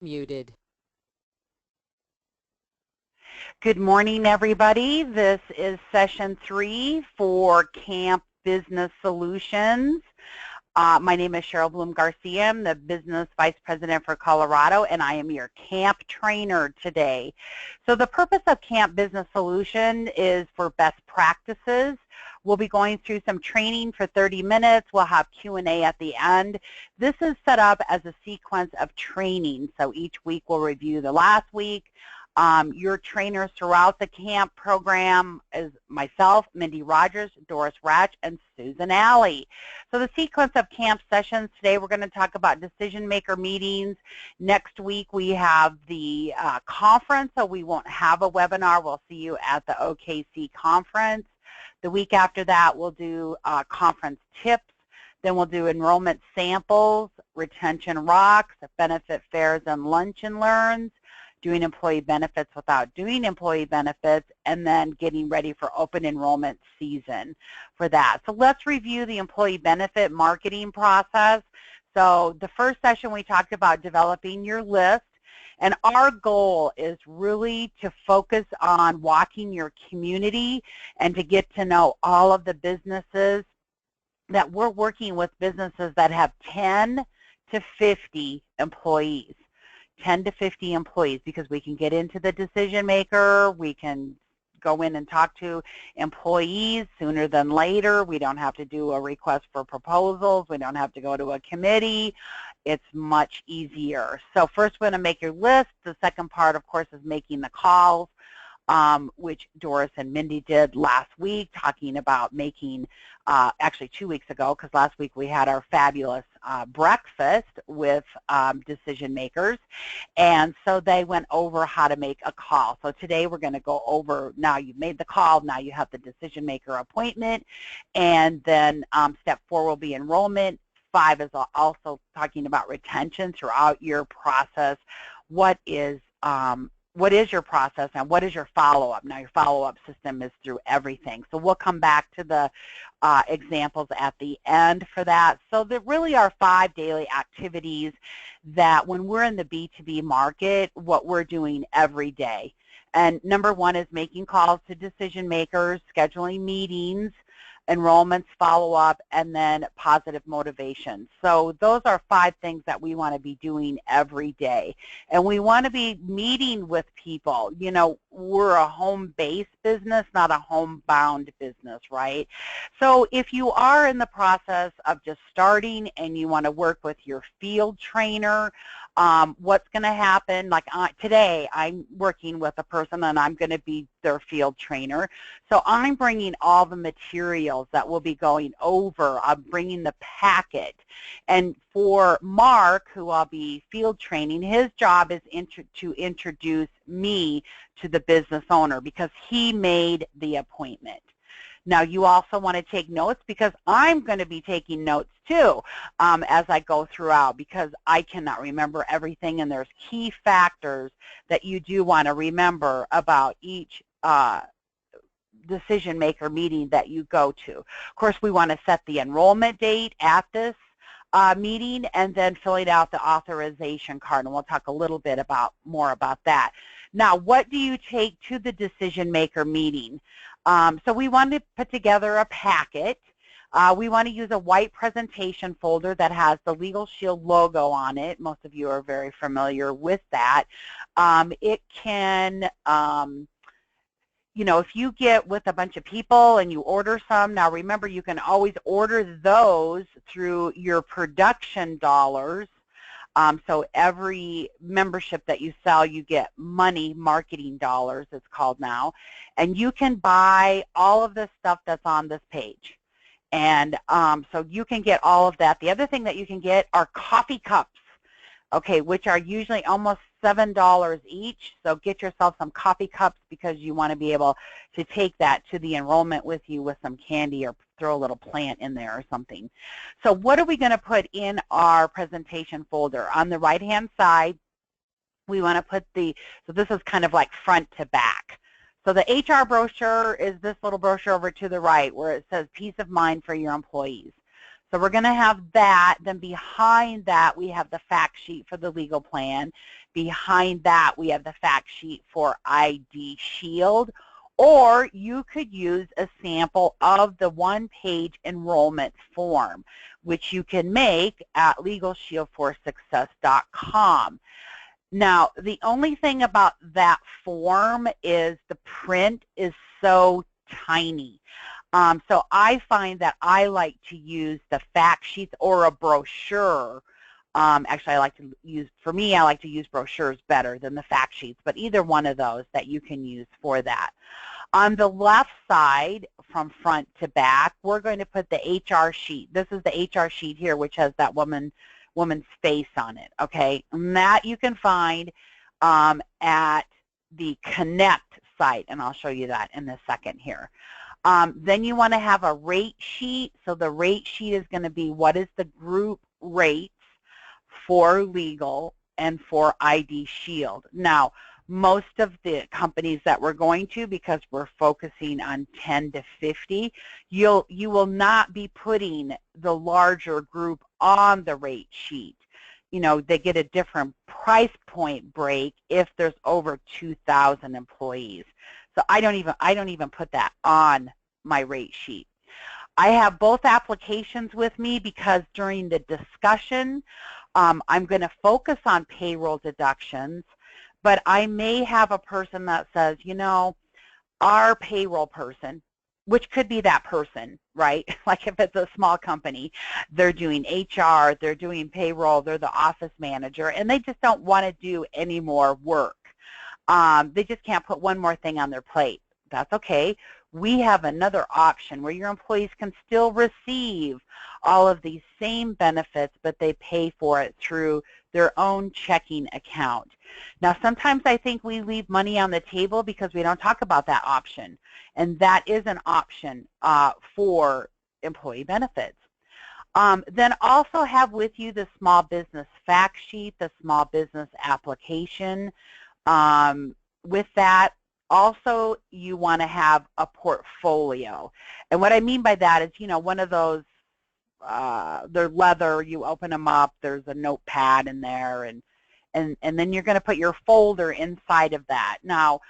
Muted. Good morning, everybody. This is session 3 for Camp Business Solutions. My name is Cheryl Bloom Garcia. I'm the Business Vice President for Colorado, and I am your camp trainer today. So the purpose of Camp Business Solution is for best practices. We'll be going through some training for 30 minutes. We'll have Q&A at the end. This is set up as a sequence of training. So each week we'll review the last week. Your trainers throughout the camp program is myself, Mindy Rogers, Doris Ratch, and Susan Alley. So the sequence of camp sessions, today we're going to talk about decision maker meetings. Next week we have the conference, so we won't have a webinar. We'll see you at the OKC conference. The week after that we'll do conference tips. Then we'll do enrollment samples, retention rocks, benefit fairs and lunch and learns, doing employee benefits without doing employee benefits, and then getting ready for open enrollment season for that. So let's review the employee benefit marketing process. So the first session we talked about developing your list, and our goal is really to focus on walking your community and to get to know all of the businesses that we're working with, businesses that have 10 to 50 employees. 10 to 50 employees, because we can get into the decision maker, we can go in and talk to employees sooner than later. We don't have to do a request for proposals. We don't have to go to a committee. It's much easier. So first we're going to make your list. The second part, of course, is making the calls, which Doris and Mindy did last week, talking about making, actually 2 weeks ago, because last week we had our fabulous breakfast with decision makers, and so they went over how to make a call. So today we're going to go over, now you've made the call, now you have the decision maker appointment, and then step 4 will be enrollment. 5 is also talking about retention throughout your process. What is your process and what is your follow-up? Now your follow-up system is through everything. So we'll come back to the examples at the end for that. So there really are 5 daily activities that when we're in the B2B market, what we're doing every day. And number 1 is making calls to decision makers, scheduling meetings, enrollments, follow-up, and then positive motivation. So those are 5 things that we want to be doing every day. And we want to be meeting with people. You know, we're a home-based business, not a homebound business, right? So if you are in the process of just starting and you want to work with your field trainer, what's going to happen, like today I'm working with a person and I'm going to be their field trainer. So I'm bringing all the materials that we'll be going over. I'm bringing the packet. And for Mark, who I'll be field training, his job is to introduce me to the business owner because he made the appointment. Now, you also want to take notes because I'm going to be taking notes too as I go throughout, because I cannot remember everything, and there's key factors that you do want to remember about each decision maker meeting that you go to. Of course, we want to set the enrollment date at this meeting and then filling out the authorization card, and we'll talk a little bit more about that. Now, what do you take to the decision maker meeting? So we want to put together a packet. We want to use a white presentation folder that has the Legal Shield logo on it. Most of you are very familiar with that. It can, you know, if you get with a bunch of people and you order some, now remember you can always order those through your production dollars. So every membership that you sell, you get money marketing dollars, it's called now. And you can buy all of the stuff that's on this page. And so you can get all of that. The other thing that you can get are coffee cups, okay, which are usually almost $7 each. So get yourself some coffee cups because you want to be able to take that to the enrollment with you with some candy or throw a little plant in there or something. So what are we going to put in our presentation folder? On the right-hand side, we want to put so this is kind of like front to back. So the HR brochure is this little brochure over to the right where it says peace of mind for your employees. So we're going to have that. Then behind that, we have the fact sheet for the legal plan. Behind that, we have the fact sheet for ID Shield. Or you could use a sample of the one-page enrollment form, which you can make at LegalShieldForSuccess.com. Now, the only thing about that form is the print is so tiny. So I find that I like to use the fact sheets or a brochure. Actually, I like to use brochures better than the fact sheets, but either one of those that you can use for that. On the left side, from front to back, we're going to put the HR sheet. This is the HR sheet here, which has that woman's face on it, okay? And that you can find at the Connect site, and I'll show you that in a second here. Then you want to have a rate sheet. So the rate sheet is going to be what is the group rates for legal and for ID Shield. Now, most of the companies that we're going to, because we're focusing on 10 to 50, you will not be putting the larger group on the rate sheet. You know, they get a different price point break if there's over 2,000 employees. So I don't even put that on my rate sheet. I have both applications with me because during the discussion, I'm going to focus on payroll deductions, but I may have a person that says, you know, our payroll person, which could be that person, right? Like if it's a small company, they're doing HR, they're doing payroll, they're the office manager, and they just don't want to do any more work. They just can't put one more thing on their plate. That's okay. We have another option where your employees can still receive all of these same benefits, but they pay for it through their own checking account. Now, sometimes I think we leave money on the table because we don't talk about that option, and that is an option for employee benefits. Then also have with you the small business fact sheet, the small business application. With that, also you want to have a portfolio. And what I mean by that is, you know, one of those, they're leather, you open them up, there's a notepad in there, and then you're going to put your folder inside of that. Now,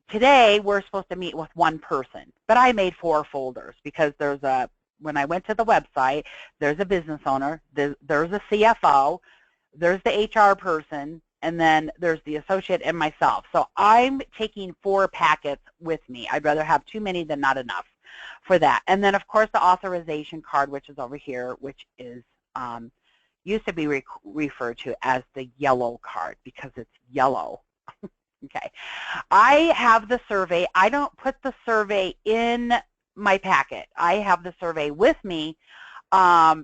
today we're supposed to meet with one person, but I made 4 folders because there's a, when I went to the website, there's a business owner, there's a CFO, there's the HR person, and then there's the associate and myself. So I'm taking 4 packets with me. I'd rather have too many than not enough for that. And then, of course, the authorization card, which is over here, which is used to be referred to as the yellow card because it's yellow. Okay. I have the survey. I don't put the survey in my packet. I have the survey with me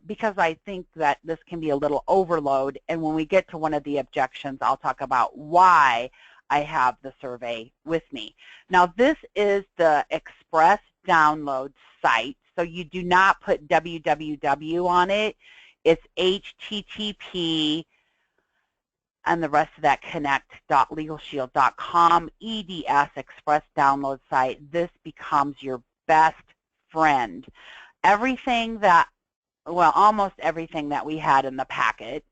because I think that this can be a little overload, and when we get to one of the objections, I'll talk about why I have the survey with me. Now, this is the Express download site, so you do not put www on it. It's http and the rest of that connect.legalshield.com EDS Express download site. This becomes your best friend. Everything that, well, almost everything that we had in the packet,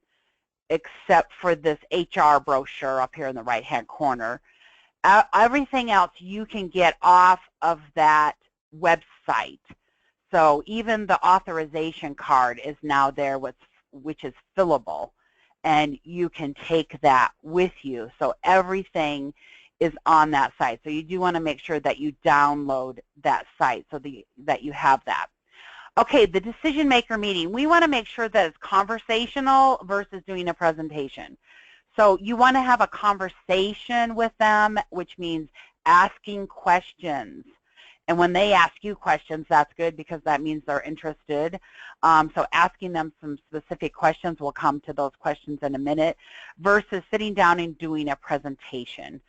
except for this HR brochure up here in the right-hand corner, everything else you can get off of that website. So even the authorization card is now there, which is fillable, and you can take that with you. So everything is on that site. So you do want to make sure that you download that site so that you have that. Okay, the decision maker meeting. We want to make sure that it's conversational versus doing a presentation. So you want to have a conversation with them, which means asking questions. And when they ask you questions, that's good because that means they're interested. So asking them some specific questions, we'll come to those questions in a minute, versus sitting down and doing a presentation.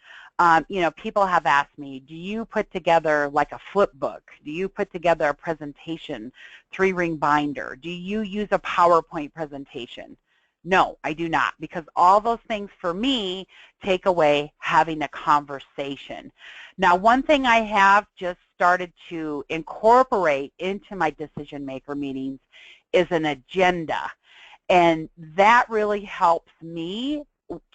You know, people have asked me, do you put together like a flip book? Do you put together a presentation, 3-ring binder? Do you use a PowerPoint presentation? No, I do not, because all those things for me take away having a conversation. Now, one thing I have just started to incorporate into my decision maker meetings is an agenda. And that really helps me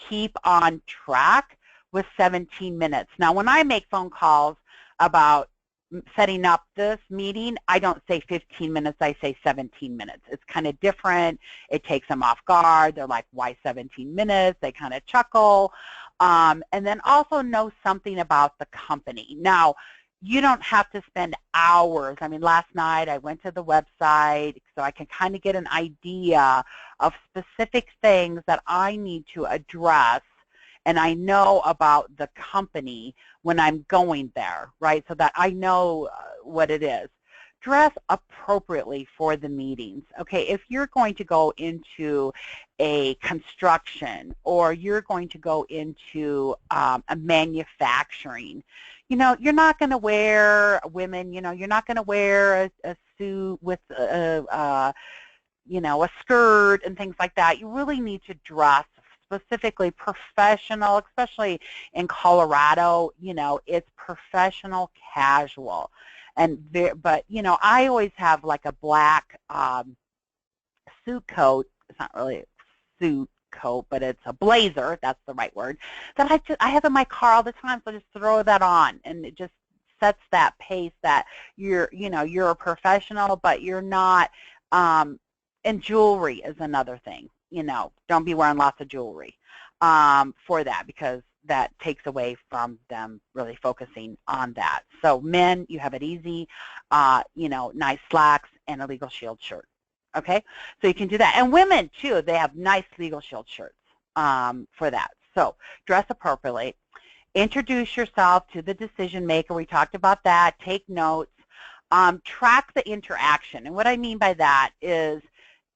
keep on track with 17 minutes. Now, when I make phone calls about setting up this meeting, I don't say 15 minutes, I say 17 minutes. It's kind of different. It takes them off guard. They're like, why 17 minutes? They kind of chuckle. And then also know something about the company. Now, you don't have to spend hours. I mean, last night I went to the website so I can kind of get an idea of specific things that I need to address and I know about the company when I'm going there, right, so that I know what it is. Dress appropriately for the meetings. Okay, if you're going to go into a construction or you're going to go into a manufacturing, you know, you're not going to wear, women, you know, you're not going to wear a suit with you know, a skirt and things like that. You really need to dress specifically professional, especially in Colorado. You know, it's professional casual. And but you know, I always have like a black suit coat. It's not really a suit coat, but it's a blazer. That's the right word. That I have in my car all the time. So just throw that on, and it just sets that pace that you're, you know, you're a professional, but you're not. And jewelry is another thing. You know, don't be wearing lots of jewelry for that, because that takes away from them really focusing on that. So men, you have it easy, you know, nice slacks and a Legal Shield shirt. Okay, so you can do that. And women too, they have nice Legal Shield shirts for that. So dress appropriately. Introduce yourself to the decision maker. We talked about that. Take notes. Track the interaction. And what I mean by that is,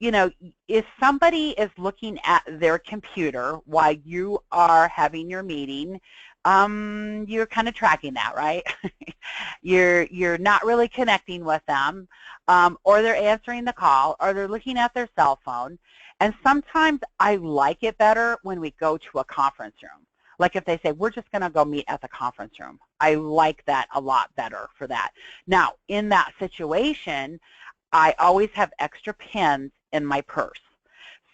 you know, if somebody is looking at their computer while you are having your meeting, you're kind of tracking that, right? You're not really connecting with them, or they're answering the call, or they're looking at their cell phone. And sometimes I like it better when we go to a conference room. Like if they say, we're just going to go meet at the conference room. I like that a lot better for that. Now, in that situation, I always have extra pens in my purse,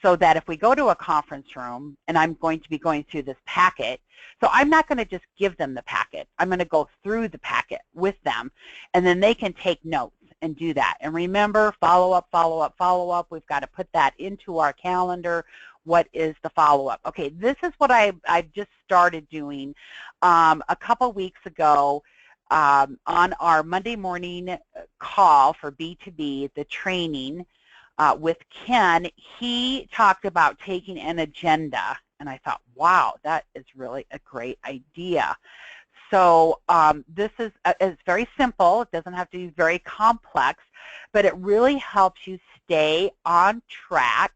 so that if we go to a conference room and I'm going to be going through this packet, so I'm not going to just give them the packet. I'm going to go through the packet with them, and then they can take notes and do that. And remember, follow up, follow up, follow up. We've got to put that into our calendar. What is the follow-up? Okay, this is what I've just started doing a couple weeks ago. On our Monday morning call for B2B, the training with Ken, he talked about taking an agenda, and I thought, wow, that is really a great idea. So this is it's very simple. It doesn't have to be very complex, but it really helps you stay on track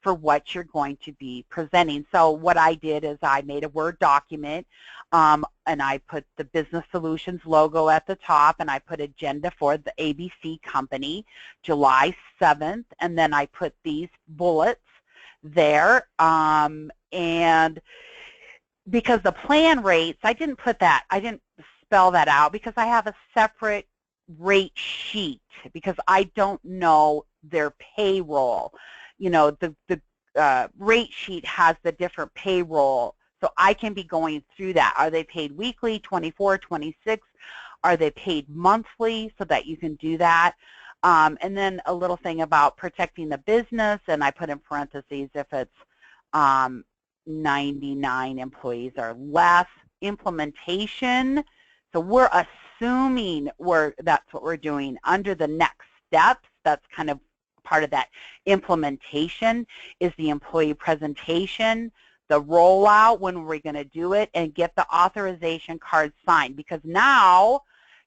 for what you're going to be presenting. So what I did is I made a Word document, and I put the Business Solutions logo at the top, and I put agenda for the ABC company, July 7th, and then I put these bullets there. And because the plan rates, I didn't put that, I didn't spell that out because I have a separate rate sheet because I don't know their payroll. You know, the rate sheet has the different payroll, so I can be going through that. Are they paid weekly, 24, 26? Are they paid monthly, so that you can do that? And then a little thing about protecting the business, and I put in parentheses if it's 99 employees or less. Implementation, so we're assuming that's what we're doing under the next steps. That's kind of part of that implementation is the employee presentation, the rollout, when we're going to do it, and get the authorization card signed, because now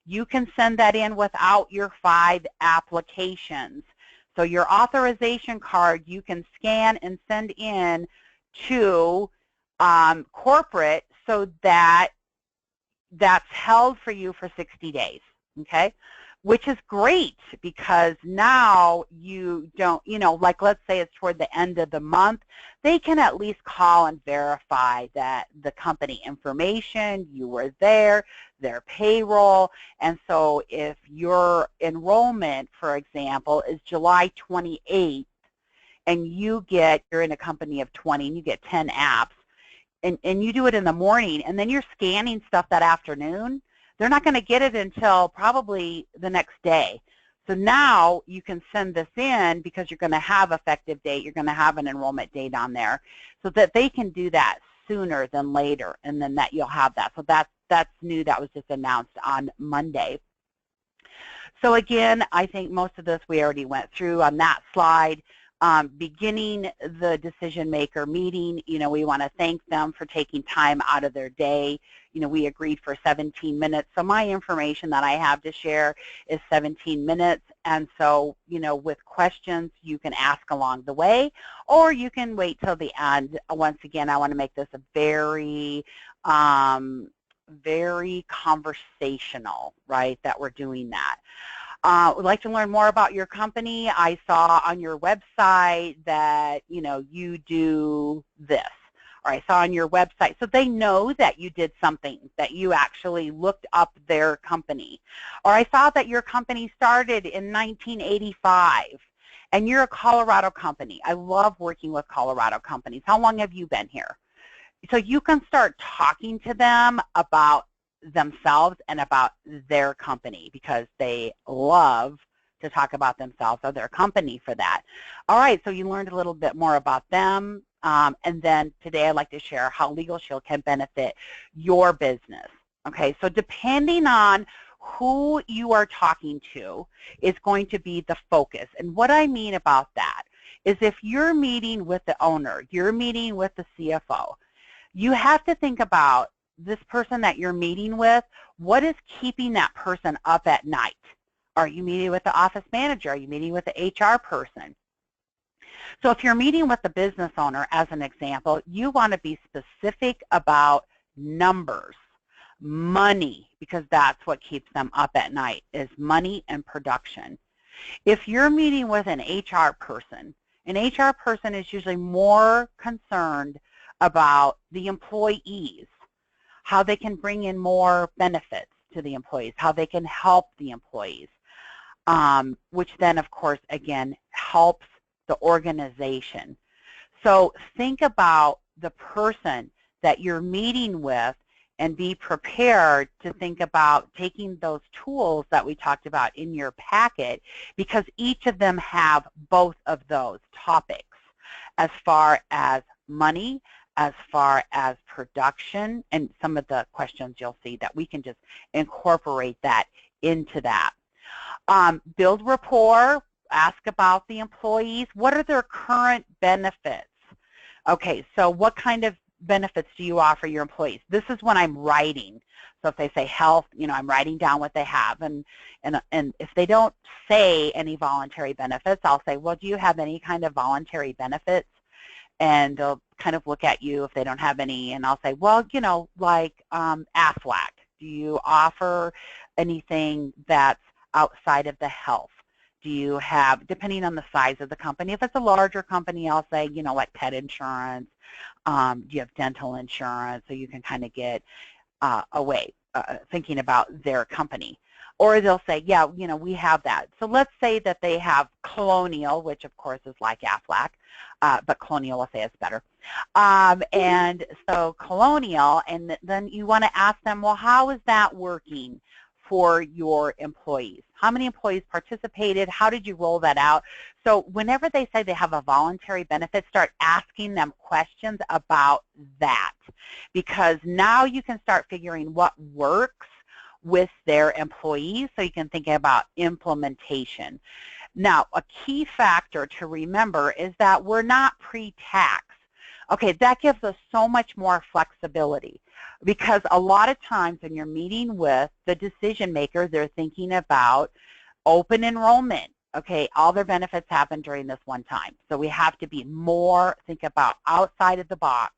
you can send that in without your 5 applications. So your authorization card you can scan and send in to corporate, so that that's held for you for 60 days, okay? which is great because now you don't, like let's say it's toward the end of the month, they can at least call and verify that the company information, you were there, their payroll. And so if your enrollment, for example, is July 28th, and you're in a company of 20 and you get 10 apps, and you do it in the morning, and then you're scanning stuff that afternoon, they're not going to get it until probably the next day. So now you can send this in because you're going to have effective date, you're going to have an enrollment date on there, so that they can do that sooner than later, and then that you'll have that. So that's new. That was just announced on Monday. So again, I think most of this we already went through on that slide. Beginning the decision maker meeting, we want to thank them for taking time out of their day. We agreed for 17 minutes. So my information that I have to share is 17 minutes. And so, with questions, you can ask along the way, or you can wait till the end. Once again, I want to make this a very, very conversational, right, that we're doing that. Would like to learn more about your company. I saw on your website that, you do this. Or I saw on your website. So they know that you did something, that you actually looked up their company. Or I saw that your company started in 1985 and you're a Colorado company. I love working with Colorado companies. How long have you been here? So you can start talking to them about themselves and about their company, because they love to talk about themselves or their company for that. All right, so you learned a little bit more about them, and then today I'd like to share how Legal Shield can benefit your business. Okay, so depending on who you are talking to is going to be the focus. And what I mean about that is if you're meeting with the owner, you're meeting with the CFO, you have to think about this person that you're meeting with, what is keeping that person up at night? Are you meeting with the office manager? Are you meeting with the HR person? So if you're meeting with the business owner, as an example, you want to be specific about numbers, money, because that's what keeps them up at night, is money and production. If you're meeting with an HR person is usually more concerned about the employees, how they can bring in more benefits to the employees, how they can help the employees, which then, of course, again, helps the organization. So think about the person that you're meeting with and be prepared to think about taking those tools that we talked about in your packet, because each of them have both of those topics as far as money, as far as production, and some of the questions you'll see that we can just incorporate that into that. Build rapport, ask about the employees. What are their current benefits? Okay, so what kind of benefits do you offer your employees? This is when I'm writing. So if they say health, I'm writing down what they have. And if they don't say any voluntary benefits, I'll say, well, do you have any kind of voluntary benefits? And they'll kind of look at you if they don't have any, and I'll say, well, like AFLAC. Do you offer anything that's outside of the health? Do you have, depending on the size of the company, if it's a larger company, I'll say, like pet insurance. Do you have dental insurance? So you can kind of get away thinking about their company. Or they'll say, yeah, we have that. So let's say that they have Colonial, which of course is like AFLAC, but Colonial, will say it's better. And so Colonial, and then you want to ask them, well, how is that working for your employees? How many employees participated? How did you roll that out? So whenever they say they have a voluntary benefit, start asking them questions about that, because now you can start figuring what works with their employees, so you can think about implementation. Now, a key factor to remember is that we're not pre-tax. Okay, that gives us so much more flexibility, because a lot of times when you're meeting with the decision maker, they're thinking about open enrollment. Okay, all their benefits happen during this one time. So we have to be more, think about outside of the box,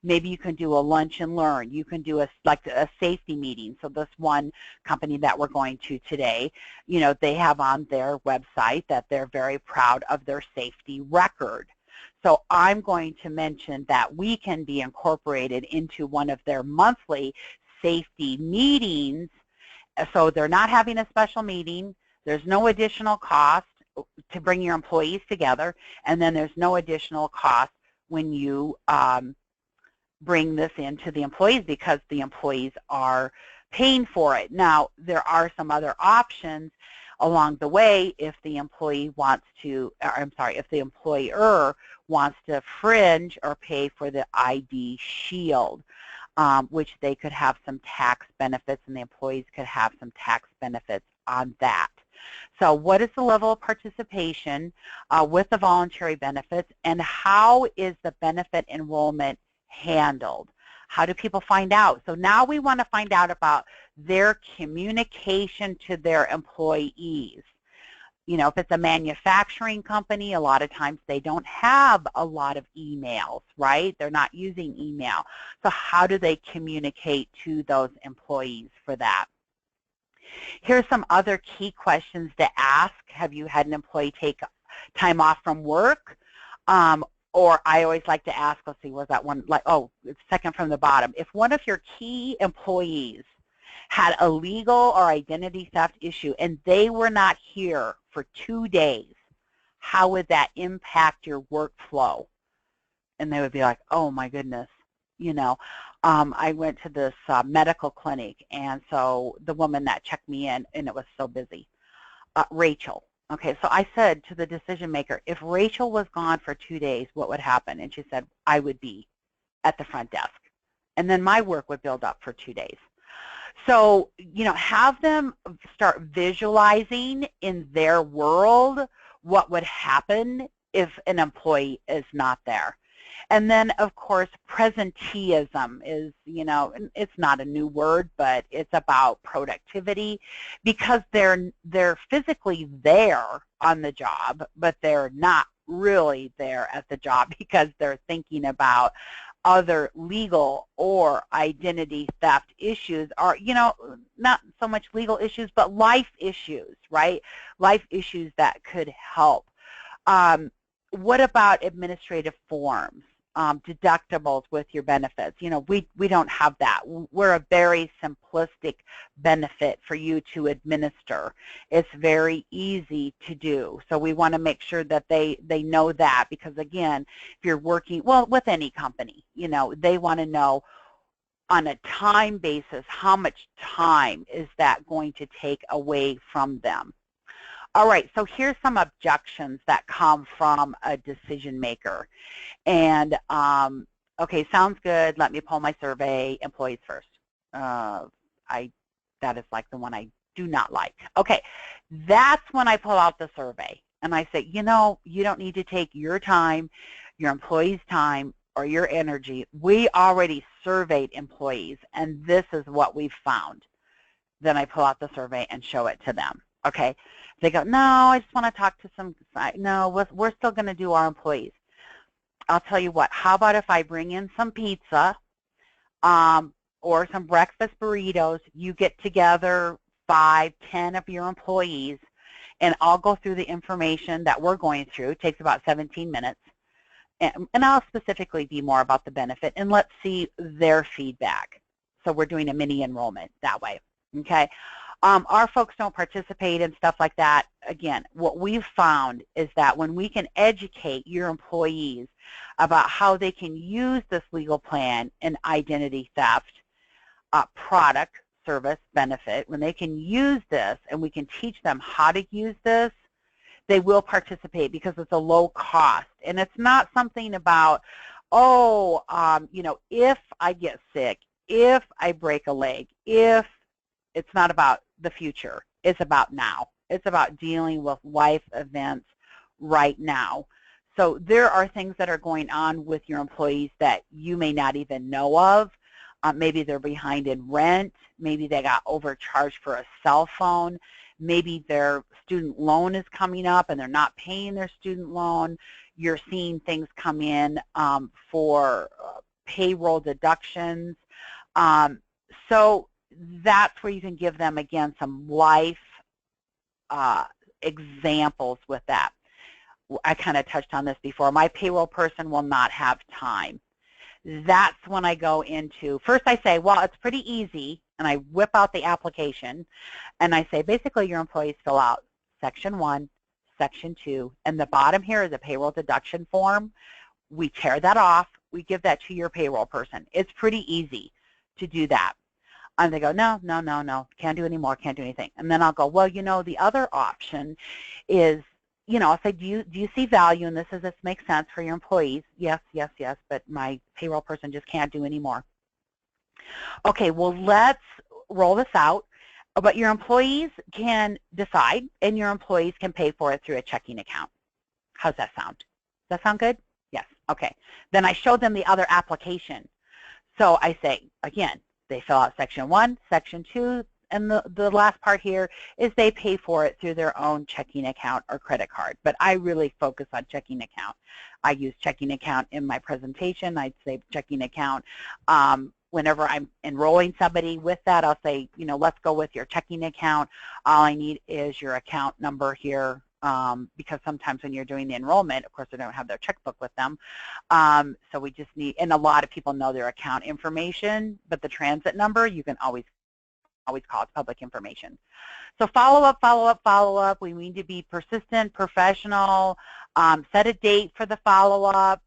Maybe you can do a lunch and learn. You can do like a safety meeting. So this one company that we're going to today, they have on their website that they're very proud of their safety record. So I'm going to mention that we can be incorporated into one of their monthly safety meetings. So they're not having a special meeting. There's no additional cost to bring your employees together, and then there's no additional cost when you bring this into the employees because the employees are paying for it. Now, there are some other options along the way if the employee wants to, if the employer wants to fringe or pay for the ID Shield, which they could have some tax benefits and the employees could have some tax benefits on that. So what is the level of participation with the voluntary benefits, and how is the benefit enrollment handled? How do people find out? So now we want to find out about their communication to their employees. If it's a manufacturing company, a lot of times they don't have a lot of emails, right? They're not using email. So how do they communicate to those employees for that? Here's some other key questions to ask. Have you had an employee take time off from work? Or I always like to ask, let's see, was that one, like, oh, it's second from the bottom. If one of your key employees had a legal or identity theft issue and they were not here for 2 days, how would that impact your workflow? And they would be like, oh my goodness, I went to this medical clinic, and so the woman that checked me in, and it was so busy, Rachel. Okay, so I said to the decision maker, if Rachel was gone for 2 days, what would happen? And she said, I would be at the front desk. And then my work would build up for 2 days. So, have them start visualizing in their world what would happen if an employee is not there. And then, of course, presenteeism is, it's not a new word, but it's about productivity because they're physically there on the job, but they're not really there at the job because they're thinking about other legal or identity theft issues, or, not so much legal issues, but life issues, right? Life issues that could help. What about administrative forms? Deductibles with your benefits. We don't have that. We're a very simplistic benefit for you to administer. It's very easy to do. So we want to make sure that they know that, because again, if you're working, well, with any company, they want to know on a time basis how much time is that going to take away from them. All right, so here's some objections that come from a decision maker. And, okay, sounds good. Let me pull my survey. Employees first. That is like the one I do not like. Okay, that's when I pull out the survey. And I say, you don't need to take your time, your employees' time, or your energy. We already surveyed employees, and this is what we've found. Then I pull out the survey and show it to them. Okay, they go, no, I just want to talk to some, no, we're still going to do our employees. I'll tell you what, how about if I bring in some pizza or some breakfast burritos, you get together 5, 10 of your employees, and I'll go through the information that we're going through. It takes about 17 minutes. And I'll specifically be more about the benefit, and let's see their feedback. So we're doing a mini enrollment that way, okay? Our folks don't participate in stuff like that. Again, what we've found is that when we can educate your employees about how they can use this legal plan and identity theft product, service, benefit, when they can use this and we can teach them how to use this, they will participate because it's a low cost. And it's not something about, oh, if I get sick, if I break a leg, if it's not about the future. It's about now. It's about dealing with life events right now. So there are things that are going on with your employees that you may not even know of. Maybe they're behind in rent. Maybe they got overcharged for a cell phone. Maybe their student loan is coming up and they're not paying their student loan. You're seeing things come in for payroll deductions. So that's where you can give them, again, some life examples with that. I kind of touched on this before. My payroll person will not have time. That's when I go into, first I say, well, it's pretty easy, and I whip out the application, and I say, basically, your employees fill out Section 1, Section 2, and the bottom here is a payroll deduction form. We tear that off. We give that to your payroll person. It's pretty easy to do that. And they go, no, no, no, no, can't do any more, can't do anything. And then I'll go, well, you know, the other option is, you know, I'll say, do you see value in this? Does this make sense for your employees? Yes, yes, yes, but my payroll person just can't do any more. Okay, well, let's roll this out, but your employees can decide, and your employees can pay for it through a checking account. How's that sound? Does that sound good? Yes, okay. Then I show them the other application. So I say, again, they fill out Section 1, Section 2, and the last part here is they pay for it through their own checking account or credit card. But I really focus on checking account. I use checking account in my presentation. I'd say checking account. Whenever I'm enrolling somebody with that, I'll say, you know, let's go with your checking account. All I need is your account number here. Because sometimes when you're doing the enrollment, of course, they don't have their checkbook with them. So we just need, and a lot of people know their account information, but the transit number, you can always call it public information. So follow up, follow up, follow up. We need to be persistent, professional, set a date for the follow-up.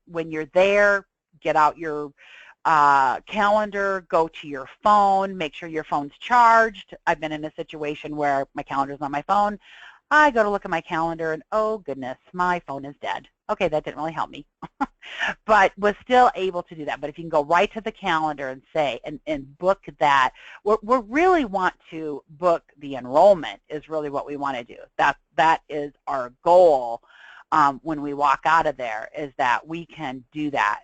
When you're there, get out your calendar, go to your phone, make sure your phone's charged. I've been in a situation where my calendar's on my phone. I go to look at my calendar and, oh goodness, my phone is dead. Okay, that didn't really help me, but was still able to do that. But if you can go right to the calendar and say, and book that, we really want to book the enrollment is really what we want to do. That is our goal when we walk out of there, is that we can do that,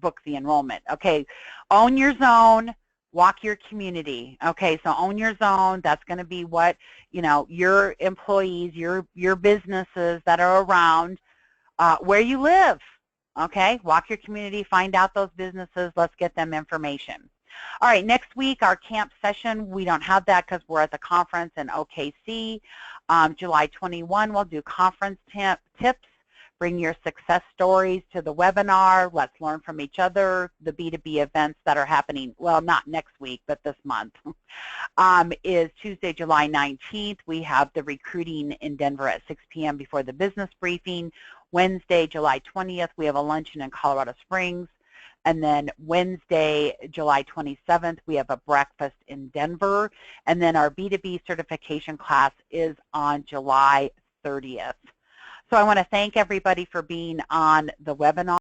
book the enrollment. Okay, own your zone. Walk your community. Okay, so own your zone. That's going to be what, you know, your employees, your businesses that are around where you live. Okay, walk your community, find out those businesses. Let's get them information. All right, next week, our camp session, we don't have that because we're at the conference in OKC. July 21, we'll do conference tips. Bring your success stories to the webinar. Let's learn from each other. The B2B events that are happening, well, not next week, but this month, is Tuesday, July 19th. We have the recruiting in Denver at 6 p.m. before the business briefing. Wednesday, July 20th, we have a luncheon in Colorado Springs. And then Wednesday, July 27th, we have a breakfast in Denver. And then our B2B certification class is on July 30th. So I want to thank everybody for being on the webinar.